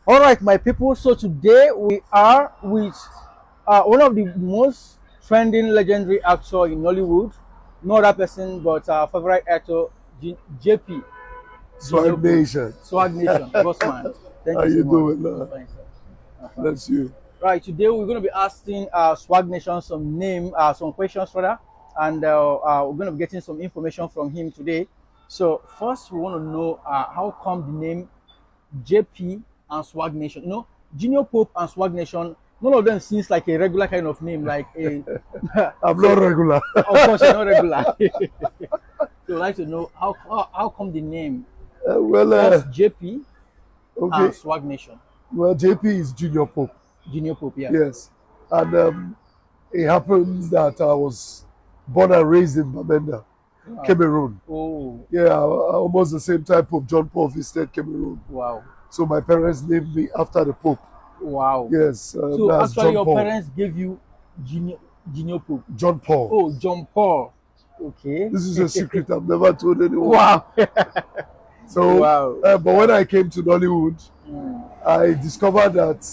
All right, my people. So today we are with one of the most trending legendary actor in Nollywood. No other person but our favorite actor, JP, Swag Jinobu, Nation. Swag Nation, Bossman. Thank How you so you much. doing, I'm man? fine, sir. I'm fine. Bless you. Right, today we're going to be asking Swag Nation some questions rather, and we're going to be getting some information from him today. So first, we want to know how come the name JP and Swag Nation. Junior Pope and Swag Nation. None of them seems like a regular kind of name, like a. I'm not So, regular. of course, you're not regular. So, I'd like to know how come the name Well, first JP and okay. Swag Nation. Well, JP is Junior Pope. Junior Pope, yeah. Yes. And it happens that I was born and raised in Bamenda, Wow. Cameroon. Oh, Yeah, almost the same time Pope John Paul visited Cameroon. wow. So my parents named me after the Pope. Wow. Yes, So that's actually, John your Paul. parents gave you Junior Pope. John Paul. Oh, John Paul. Okay. This is a secret I've never told anyone. Wow. So, Wow. but when I came to Nollywood, Mm, I discovered that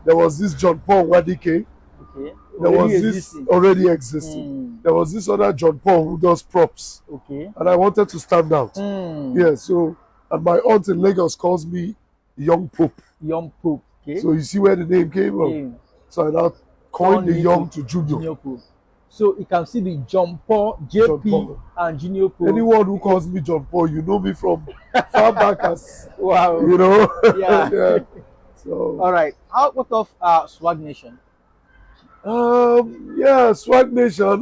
there was this John Paul Wadike. okay. There Already was existing. this already existing. Mm, There was this other John Paul who does props, okay. and I wanted to stand out. Mm, Yeah, so and my aunt in Lagos calls me Young Pope. Young Pope. Okay. So you see where the name came from. Yeah. So I now coined the Turn it Young to Junior. Junior Pope. So it can see the John Paul, John JP, Paul. and Junior Pope. Anyone who calls me John Paul, you know me from far back as Wow. you know. Yeah. Yeah. So All right. What of Swag Nation? yeah, Swag Nation.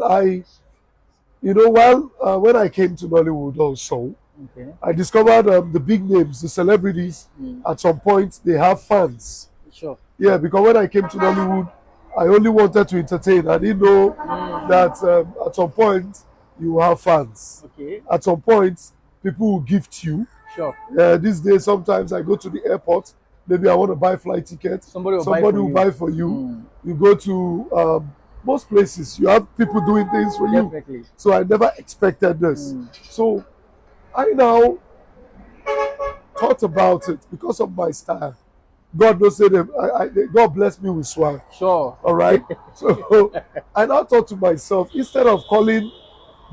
While when I came to Nollywood also, Okay. I discovered the big names, the celebrities. Mm, At some point, they have fans. sure. Yeah, because when I came to Nollywood, I only wanted to entertain. I didn't know that at some point you will have fans. Okay. At some point, people will gift you. Sure. These days, sometimes I go to the airport. Maybe I want to buy flight tickets. Somebody will Somebody buy will for you. buy for you. Mm, You go to most places, you have people doing things for you. definitely. So I never expected this. Mm, So I now thought about it because of my style. God knows say them. God bless me with swag. sure. All right. So I now thought to myself, instead of calling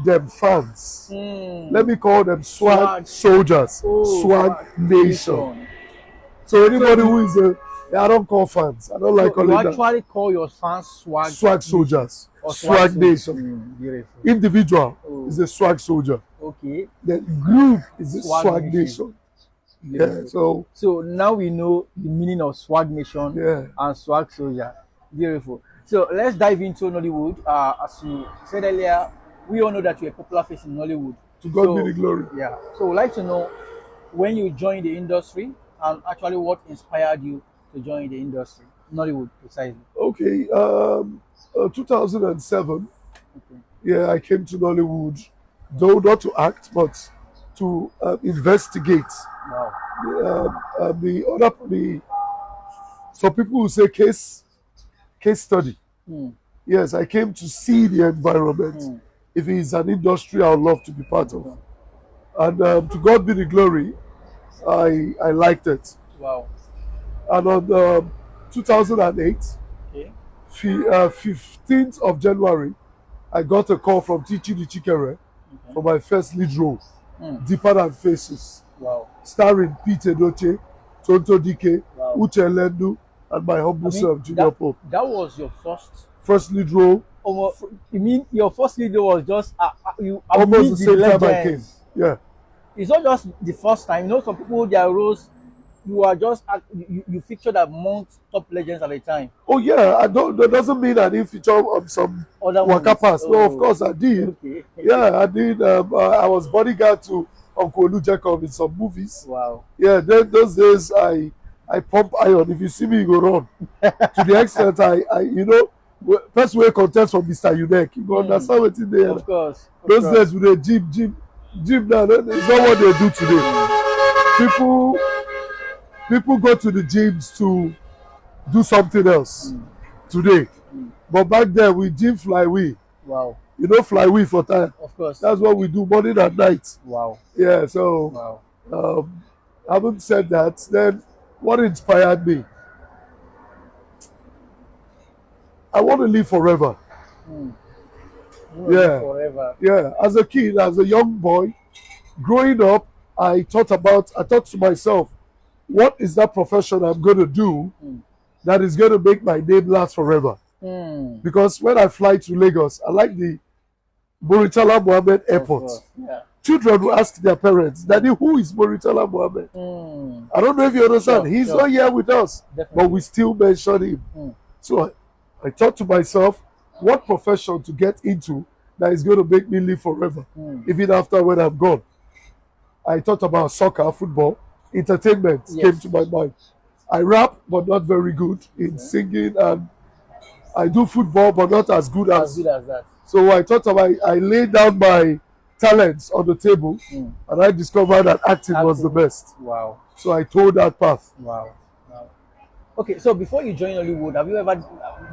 them fans, Mm, let me call them swag, Swag. soldiers, oh, swag nation. Nation. So anybody who is I don't call fans. I don't like So you calling them actually call your fans swag swag soldiers, or swag soldier. nation. Beautiful. Individual Oh. is a swag soldier. Okay. The group is a Swag swag nation. nation. Beautiful. Yeah. So So now we know the meaning of Swag Nation yeah. and Swag Soldier. Beautiful. So let's dive into Nollywood. As you said earlier, we all know that you're a popular face in Nollywood. To God be the glory. Yeah. So we'd like to know when you joined the industry and actually what inspired you to join the industry, Nollywood precisely. Okay. 2007. Okay. Yeah, I came to Nollywood, though not to act, but to investigate. Wow. Some people will say case study. Hmm. Yes, I came to see the environment. Hmm. If it is an industry, I would love to be part of. Okay. And to God be the glory, I liked it. Wow. And on 2008, Okay. 15th of January, I got a call from Tichi Chikere Okay. for my first lead role, Hmm. Deeper Than Faces, Wow. starring Pete Edoche, Tonto Dike, Wow. Uche Lendu, and my humble self, Junior Pope. that was your First lead role, you mean your first video was just you almost meet the same time I came. legends. Yeah. It's not just the first time. Some people their roles you are just you featured amongst top legends at the time. Oh yeah, that doesn't mean I didn't feature on some Other Waka movies. Pass. No, of course I did. Okay. Yeah, I did. I was bodyguard to Uncle Olu Jacob in some movies. Wow. Yeah, then those days I pump iron. If you see me, you go run. To the extent first way contest for Mr. Unek. You go understand what in there. Of course. Those days with the gym now, it's not what they do today. People go to the gyms to do something else today. But back then we gym flywheel. Wow. You know flywheel for time. Of course. That's what we do morning and night. Wow. Yeah, so Wow. having said that, then What inspired me? I want to live forever. Hmm. Yeah. Forever. Yeah. As a kid, as a young boy, growing up, I thought to myself, what is that profession I'm going to do Hmm. that is going to make my name last forever? Hmm. Because when I fly to Lagos, I like the Muritala Mohammed Of Airport. course. Yeah. Children will ask their parents, Daddy, who is Muritala Mohammed? Hmm. I don't know if you understand. Sure, He's sure. not here with us, Definitely. but we still mention him. Hmm. So I thought to myself, what profession to get into that is going to make me live forever, even after when I'm gone. I thought about soccer, football, entertainment came to my mind. I rap, but not very good in singing, and I do football, but not as good As good as that. So I thought about, I laid down my talents on the table, and I discovered that acting was the best. Wow. So I told that path. Wow. Wow. Okay, so before you join Nollywood, have you ever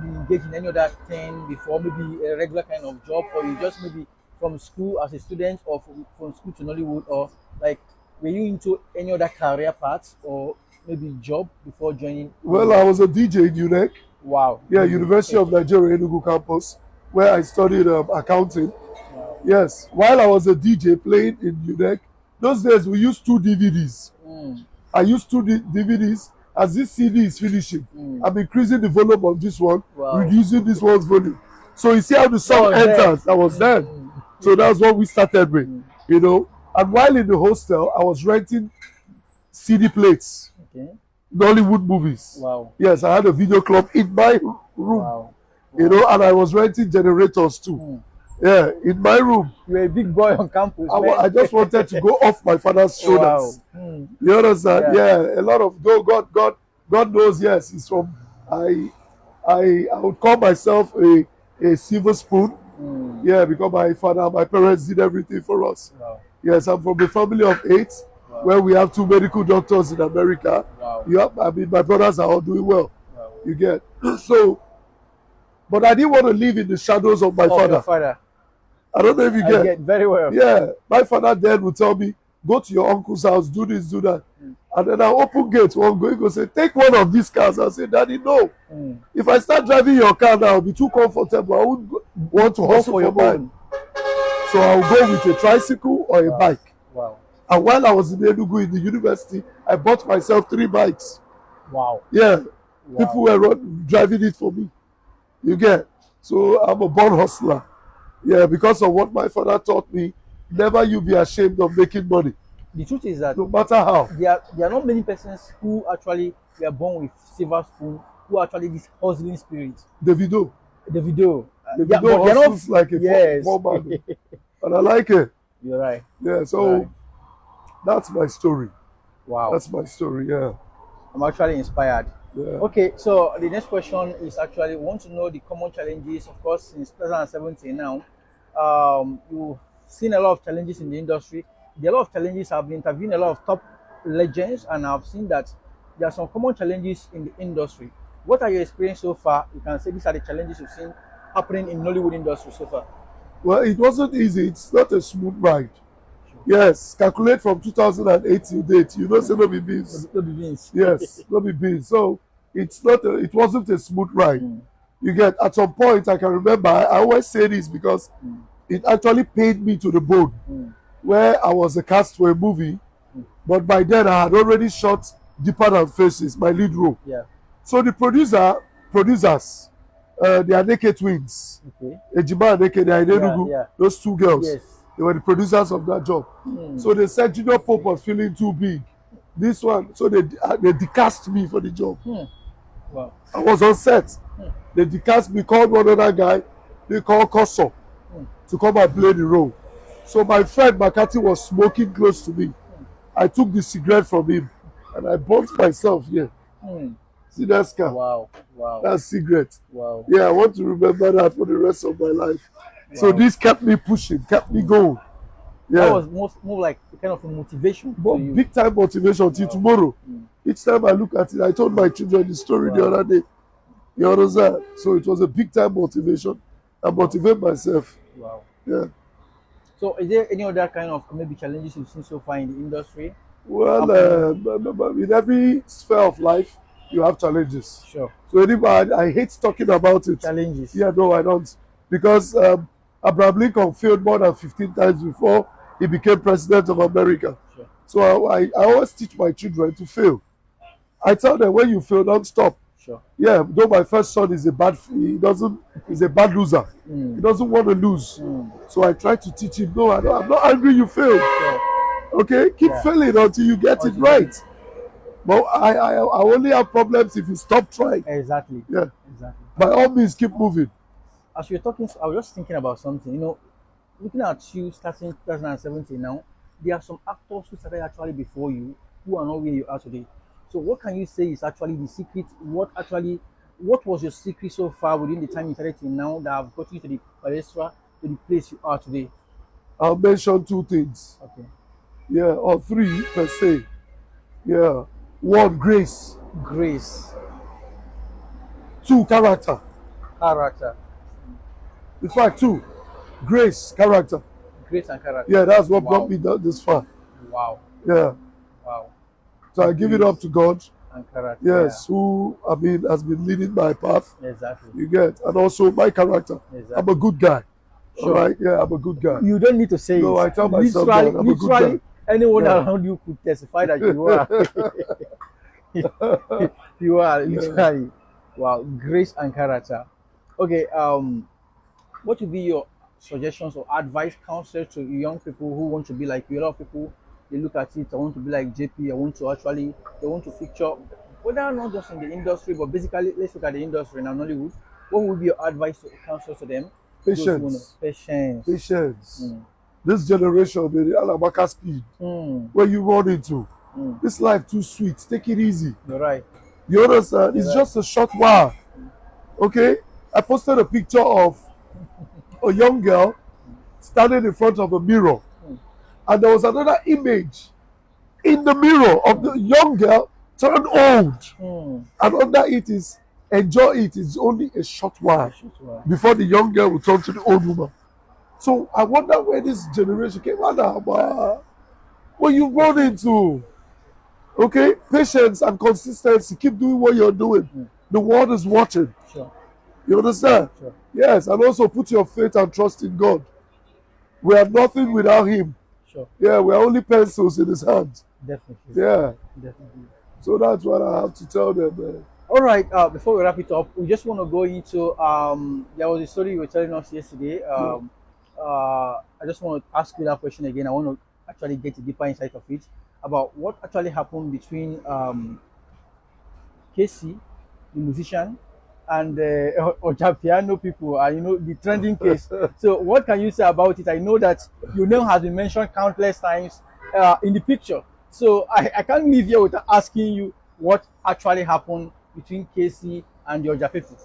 been engaged in any other thing before, maybe a regular kind of job, or you just maybe from school as a student, or from school to Nollywood, or like were you into any other career path or maybe job before joining? Well, I was a DJ in UNEC. Wow. Yeah, University of Nigeria, Enugu campus, where I studied accounting. Wow. Yes, while I was a DJ playing in UNEC, those days we used 2 DVDs. I used 2 DVDs. As this CD is finishing, I'm increasing the volume of this one, reducing this one's volume. So you see how the song enters. That was then. So that's what we started with, you know. And while in the hostel, I was renting CD plates, Nollywood movies. Wow. Yes, I had a video club in my room, you know, and I was renting generators too. Yeah, in my room. You were a big boy on campus. I just wanted to go off my father's shoulders. Wow. You understand? Yeah, a lot of God knows. Yes, it's from I would call myself a silver spoon. Yeah, because my parents did everything for us. Wow. Yes, I'm from a family of 8, where we have 2 medical doctors in America. Wow. I mean, my brothers are all doing well. Wow. You get so, but I didn't want to live in the shadows of my Your father. I don't know if you I get very well. Yeah, my father then would tell me, go to your uncle's house, do this, do that. And then I open gates, one going to say, take one of these cars. I say, Daddy, no. If I start driving your car now, I'll be too comfortable. I wouldn't want to hustle for your mine. So I'll go with a tricycle or a bike. Wow. And while I was in Enugu in the university, I bought myself 3 bikes. Wow. Yeah. Wow. People were driving it for me. You get? So I'm a born hustler. Yeah, because of what my father taught me, never you be ashamed of making money. The truth is that no matter how, there are not many persons who actually were born with silver spoon, who actually this hustling spirit. Davido not hustles like a poor man, and I like it. You're right. Yeah, so that's my story. Wow, that's my story. Yeah, I'm actually inspired. Yeah. Okay, so the next question is actually, we want to know the common challenges. Of course, since 2017 now, you've seen a lot of challenges in the industry. There are a lot of challenges. I've been interviewing a lot of top legends, and I've seen that there are some common challenges in the industry. What are your experience so far? You can say these are the challenges you've seen happening in Nollywood industry so far. Well, it wasn't easy. It's not a smooth ride. Yes, calculate from 2008 to date. You know, say no be beans. No be beans. Yes, no be beans. So it wasn't a smooth ride. You get, at some point, I can remember, I always say this because it actually pained me to the bone, where I was a cast for a movie, but by then I had already shot Deeper Than Faces, my lead role. Yeah. So the producers, they are naked twins. Okay. Ejima and Naked, they are in Enugu, those 2 girls. Yes. They were the producers of that job. So they said Junior Pope was feeling too big. This one, so they decast me for the job. Wow. I was on set. They decast me, called one other guy, they called Koso, to come and play the role. So my friend Makati was smoking close to me. I took the cigarette from him and I burnt myself here. See that scar? Wow. Wow. That cigarette. Wow. Yeah, I want to remember that for the rest of my life. Wow. So this kept me pushing, kept me going. Yeah. That was more like a kind of a motivation. But big time motivation till tomorrow. Each time I look at it, I told my children the story the other day. You understand? So it was a big time motivation. I motivate myself. Wow. Yeah. So is there any other kind of maybe challenges you've seen so far in the industry? Well, in every sphere of life, you have challenges. Sure. So anybody, I hate talking about it. Challenges. Yeah, no, I don't. Because Abraham Lincoln failed more than 15 times before he became president of America. Sure. So I always teach my children to fail. I tell them when you fail, don't stop. Sure. Yeah, though my first son is a bad, he's a bad loser. He doesn't want to lose. So I try to teach him, no, I'm not angry you failed. Sure. Okay, keep failing until you get it right. But I only have problems if you stop trying. Exactly. Yeah. Exactly. By all means, keep moving. As we were talking, I was just thinking about something. You know, looking at you starting 2017 now, there are some actors who started actually before you who are not where you are today. So what can you say is actually the secret? What was your secret so far within the time you started till now that have got you to the palestra, to the place you are today? I'll mention two things. Okay. Yeah, or three per se. Yeah. One, grace. Grace. Two, character. Character. In fact, two, grace, character. Grace and character. Yeah, that's what brought me this far. Wow. Yeah. Wow. So I give it up to God. And character. Yes, who has been leading my path. Exactly. You get, and also my character. Exactly. I'm a good guy. Sure. All right. Yeah, I'm a good guy. You don't need to say no, it. I tell myself that I'm a good guy. Anyone around you could testify that you are. You are literally. Wow, grace and character. Okay. What would be your suggestions or advice, counsel to young people who want to be like you? A lot of people, they look at it, I want to be like JP, they want to feature, whether not just in the industry, but basically, let's look at the industry now, Nollywood. What would be your advice to counsel to them? Patience. Patience. This generation, the Alabaka speed, where you run into. This life too sweet. Take it easy. You're right. You understand? It's just a short while. Okay? I posted a picture of a young girl standing in front of a mirror. And there was another image in the mirror of the young girl turned old. And under it is, enjoy it. It's only a short while before the young girl will turn to the old woman. So I wonder where this generation came out. What you run into. Okay? Patience and consistency. Keep doing what you're doing. The world is watching. Sure. You understand? Sure. Yes, and also put your faith and trust in God. We are nothing without Him. Sure. Yeah, we are only pencils in His hands. Definitely. Yeah. Definitely. So that's what I have to tell them. All right. Before we wrap it up, we just want to go into there was a story you were telling us yesterday. I just want to ask you that question again. I want to actually get a deeper insight of it about what actually happened between Casey, the musician, and Ojapiano people, the trending case. So what can you say about it? I know that your name has been mentioned countless times in the picture. So I can't leave here without asking you what actually happened between Casey and the Oja people.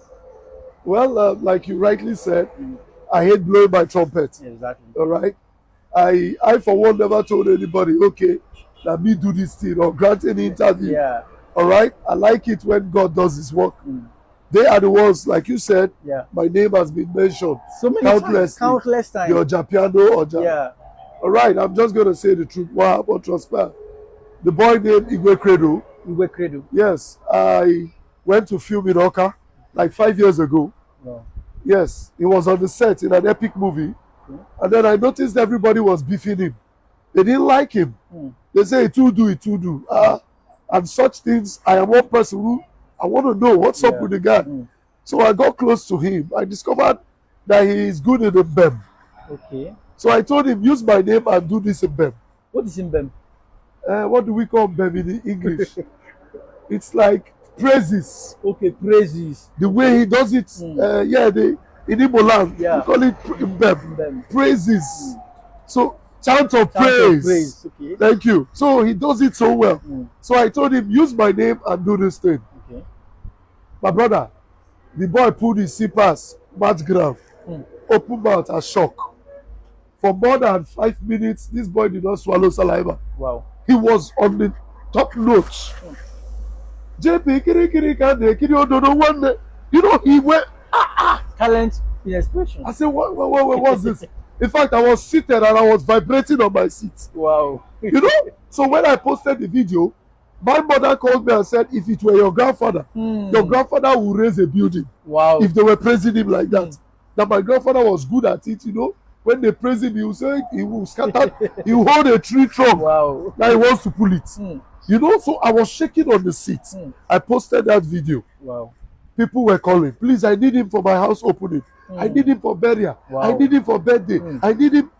Well, like you rightly said, I hate blowing my trumpet. Exactly. All right? I for one never told anybody, okay, let me do this thing or grant any interview. Yeah. All right? I like it when God does His work. They are the ones, like you said, my name has been mentioned so many countless times. The Ojapiano. Yeah. All right, I'm just going to say the truth. What happened transpired? The boy named Igwe Credo. Yes, I went to film in Oka like 5 years ago. Wow. Yes, he was on the set in an epic movie. And then I noticed everybody was beefing him. They didn't like him. They say, it will do. And such things, I am one person who, I want to know what's up with the guy. So I got close to him. I discovered that he is good in the BEM. Okay. So I told him, use my name and do this in BEM. What is in BEM? What do we call BEM in English? It's like praises. Okay, praises. The way he does it, in Igbo land, we call it BEM. Praises. So chant of praise. Okay. Thank you. So he does it so well. So I told him, use my name and do this thing. Okay. My brother, the boy pulled his slippers, mat ground, open mouth and shock. For more than 5 minutes, this boy did not swallow saliva. Wow. He was on the top note. JP, he went, talent in expression. I said, what's this? In fact, I was seated and I was vibrating on my seat. Wow. You know? So when I posted the video, my mother called me and said, if it were your grandfather, your grandfather would raise a building. Wow. If they were praising him like that. That my grandfather was good at it, you know. When they praise him, he will say, he will scatter, he will hold a tree trunk. Wow. That he wants to pull it. You know, so I was shaking on the seat. I posted that video. Wow. People were calling, please, I need him for my house opening. I need him for burial. Wow. I need him for birthday. I need him.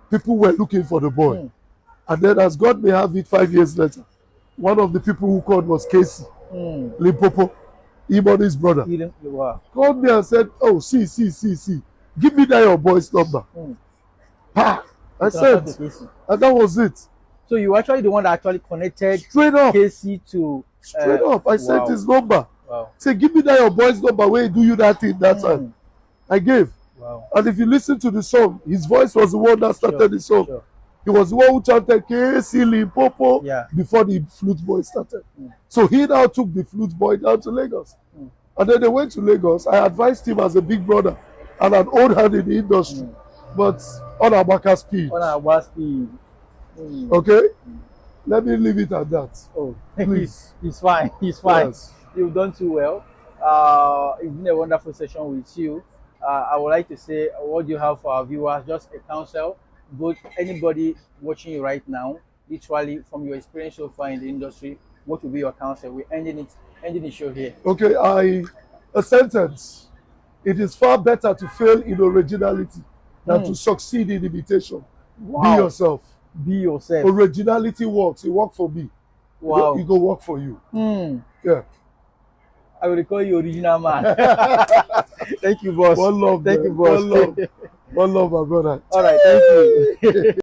People were looking for the boy. And then as God may have it, 5 years later, one of the people who called was Casey Limpopo, Imoni's brother. Wow. Called me and said, oh, see. Give me that your boy's number. Pa! I said, and that was it. So you were actually the one that actually connected straight up Casey to straight up. I sent his number. Wow. Say, give me that your boy's number where he do you that thing that time. I gave. Wow. And if you listen to the song, his voice was the one that started the song. Sure. He was the one who chanted Casey Limpopo before the flute boy started. So he now took the flute boy down to Lagos. And then they went to Lagos. I advised him as a big brother and an old hand in the industry. But on our speed. On our speed. Okay? Let me leave it at that. Oh, please. He's fine. He's fine. Yes. You've done too well. It's been a wonderful session with you. I would like to say, what do you have for our viewers? Just a counsel. Both anybody watching you right now, literally from your experience so far in the industry, what will be your counsel? We're ending the show here. Okay, a sentence. It is far better to fail in originality than to succeed in imitation. Wow. Be yourself. Be yourself. Originality works. It worked for me. Wow. It go work for you. Yeah. I will call you original man. Thank you, boss. One love. Thank you, boss. One love, my brother. All right. Thank you.